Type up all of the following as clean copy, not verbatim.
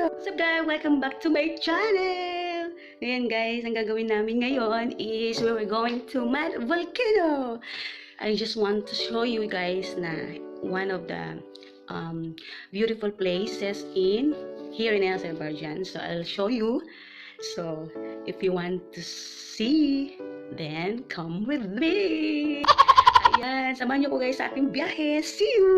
What's up guys? Welcome back to my channel! Ayan guys, ang gagawin namin ngayon is we were going to Volcano. I just want to show you guys na one of the beautiful places here in Azerbaijan. So I'll show you. So if you want to see, then come with me! Ayan, samahan niyo ko guys sa ating biyahe. See you!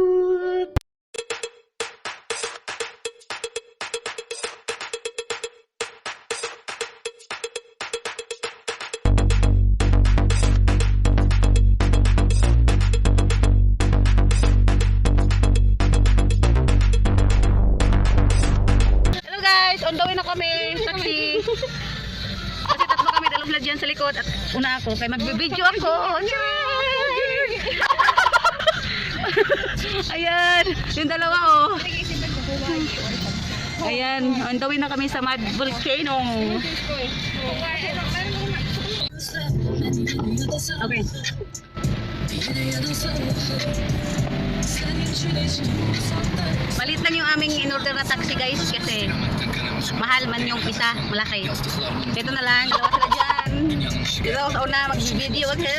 On the way na kami, taxi. Kasi tatlo kami, dalawang vlog dyan sa likod. At una ako, kaya magbibideo ako. Ayan, yung dalawa oh. Ayan, on the way na kami sa Volcano. Okay. Malit lang yung aming in-order na taxi guys kasi mahal man yung isa, malaki. Ito na lang, dalawa sila dyan. Dito ako sa una, mag-video ako.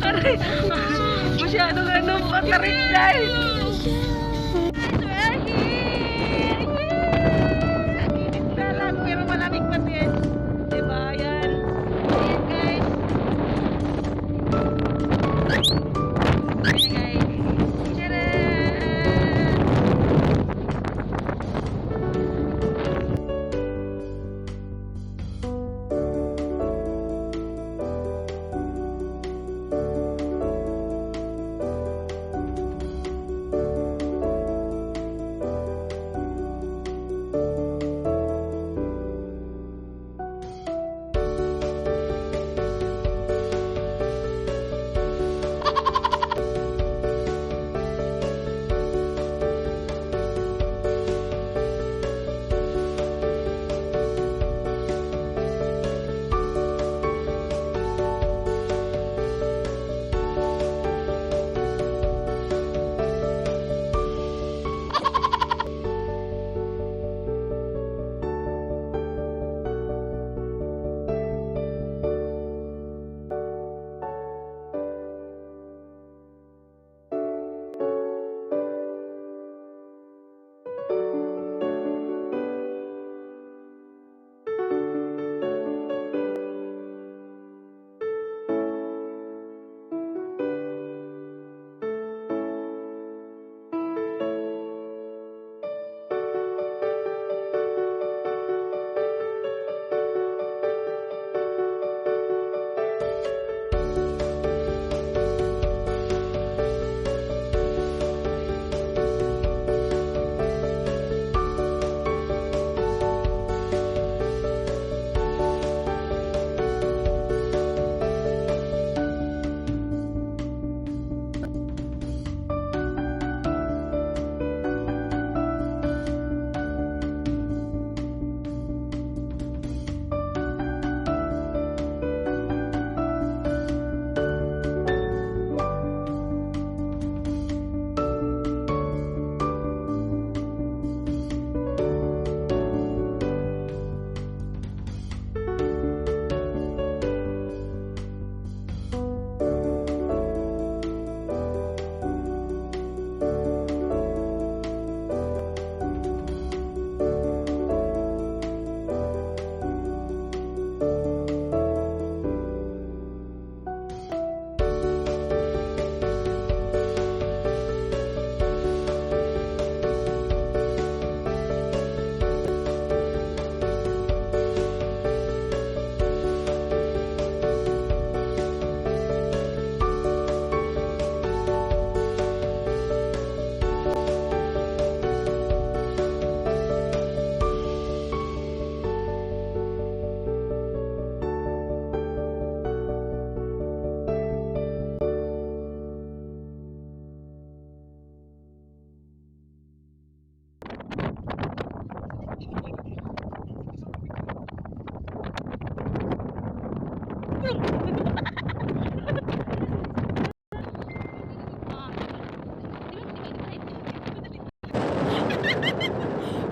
Aray, masyadong ano, patarik guys. Init na lang, pero malamig pa din. Diba, yan. Ayan guys. Ayan guys. Tadaan!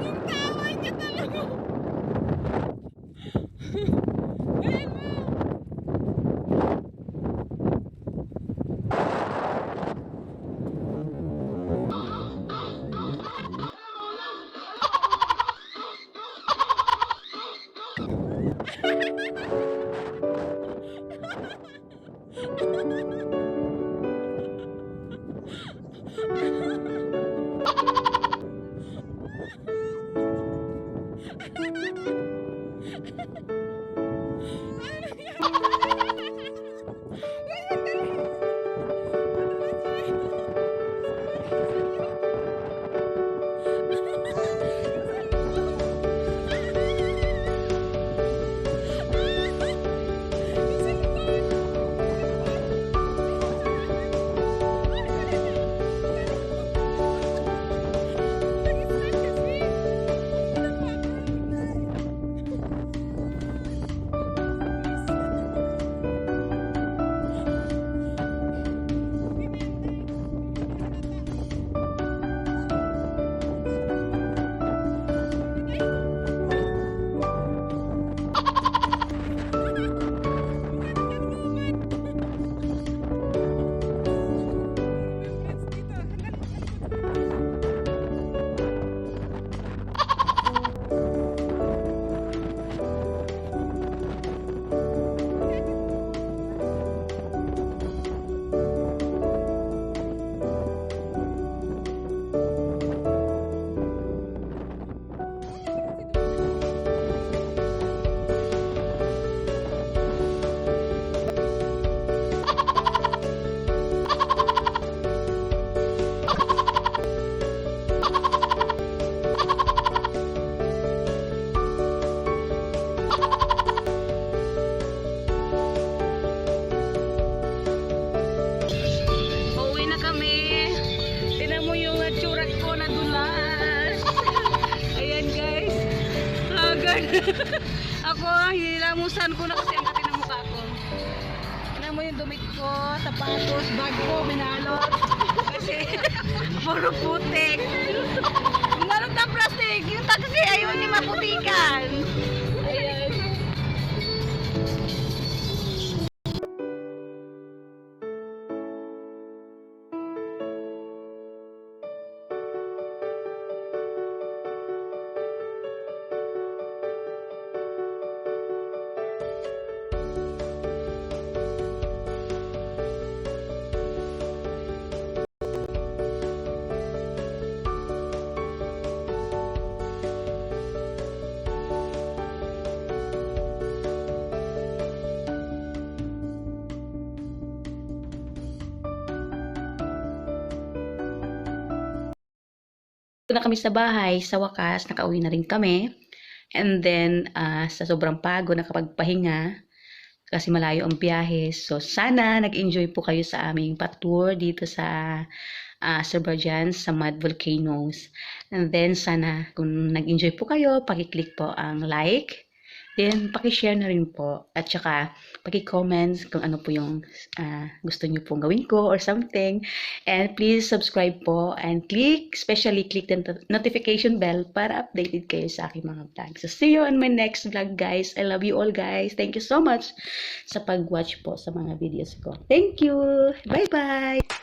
Yung tawa niya talaga. Ayan mo. Uuwi na kami. Tingnan mo yung atsurat ko na dulas. Ayan guys. Agad. Ako, hinilamusan ko na kasi ang kati ng mukha ko. Tingnan mo yung dumit ko, sapatos, bag ko, minalot. Kasi, puro putik. Minalot na plastic. Yung taxi, ayaw niya maputikan. Ayan. Na kami sa bahay, sa wakas, nakauwi na rin kami. And then, sa sobrang pagod, nakapagpahinga, kasi malayo ang biyahe. So, sana nag-enjoy po kayo sa aming pa-tour dito sa Azerbaijan, sa Mud Volcanoes. And then, sana kung nag-enjoy po kayo, pakiclick po ang like. Then, pakishare na rin po. At saka, paki-comment kung ano po yung gusto nyo pong gawin ko or something. And please subscribe po and especially click the notification bell para updated kayo sa aking mga vlog. So, see you on my next vlog, guys. I love you all, guys. Thank you so much sa pag-watch po sa mga videos ko. Thank you! Bye-bye!